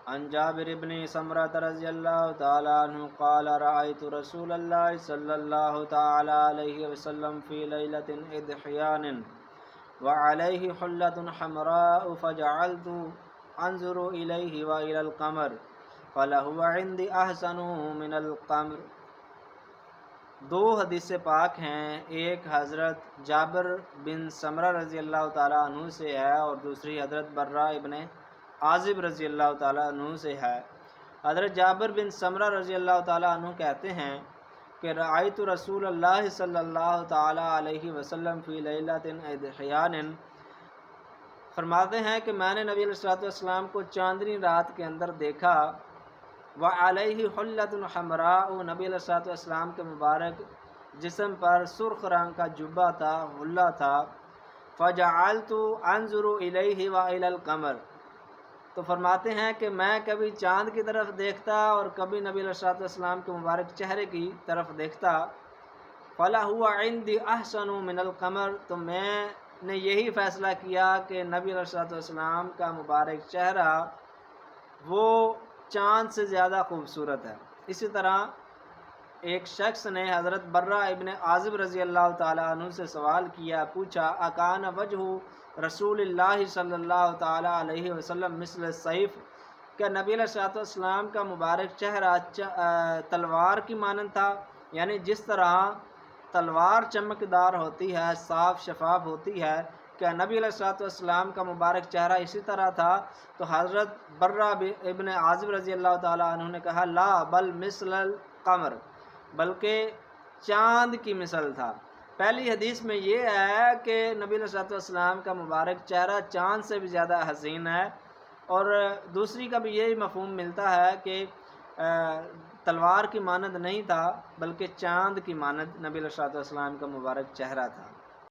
عن جابر بن سمرة رضی اللہ تعالی عنہ قال رأيت رسول اللہ صلی اللہ تعالی علیہ وسلم فی لیلۃ اضحیان وعلیہ حلة حمراء فجعلت انظر الیہ وإلی القمر فلہو عندی احسن من القمر۔ دو حدیث پاک ہیں، ایک حضرت جابر بن سمرہ رضی اللہ تعالیٰ عنہ سے ہے اور دوسری حضرت برہ ابن عازب رضی اللہ تعالیٰ عنہ سے ہے۔ حضرت جابر بن سمرہ رضی اللہ تعالیٰ عنہ کہتے ہیں کہ رأیت رسول اللہ صلی اللہ تعالیٰ علیہ وسلم فی لیلۃ اضحیان، فرماتے ہیں کہ میں نے نبی علیہ السلام کو چاندنی رات کے اندر دیکھا، وعلیہ حلۃ حمراء، نبی علیہ السلام کے مبارک جسم پر سرخ رنگ کا جبہ تھا، حلہ تھا۔ فجعلت انظر الیہ وإلی القمر، تو فرماتے ہیں کہ میں کبھی چاند کی طرف دیکھتا اور کبھی نبی علیہ السلام کے مبارک چہرے کی طرف دیکھتا۔ فلہو عندی احسن من القمر، تو میں نے یہی فیصلہ کیا کہ نبی علیہ السلام کا مبارک چہرہ وہ چاند سے زیادہ خوبصورت ہے۔ اسی طرح ایک شخص نے حضرت برہ ابن عازب رضی اللہ تعالیٰ عنہ سے سوال کیا، پوچھا اکان وجہ رسول اللہ صلی اللہ تعالیٰ علیہ وسلم مثل السیف، کیا نبی علیہ السلام کا مبارک چہرہ تلوار کی مانند تھا؟ یعنی جس طرح تلوار چمکدار ہوتی ہے، صاف شفاف ہوتی ہے، کیا نبی علیہ السلام کا مبارک چہرہ اسی طرح تھا؟ تو حضرت برہ ابن عازب رضی اللہ تعالیٰ عنہ نے کہا لا بل مثل القمر، بلکہ چاند کی مثل تھا۔ پہلی حدیث میں یہ ہے کہ نبی علیہ السلام کا مبارک چہرہ چاند سے بھی زیادہ حسین ہے، اور دوسری کا بھی یہی مفہوم ملتا ہے کہ تلوار کی مانند نہیں تھا بلکہ چاند کی مانند نبی علیہ السلام کا مبارک چہرہ تھا۔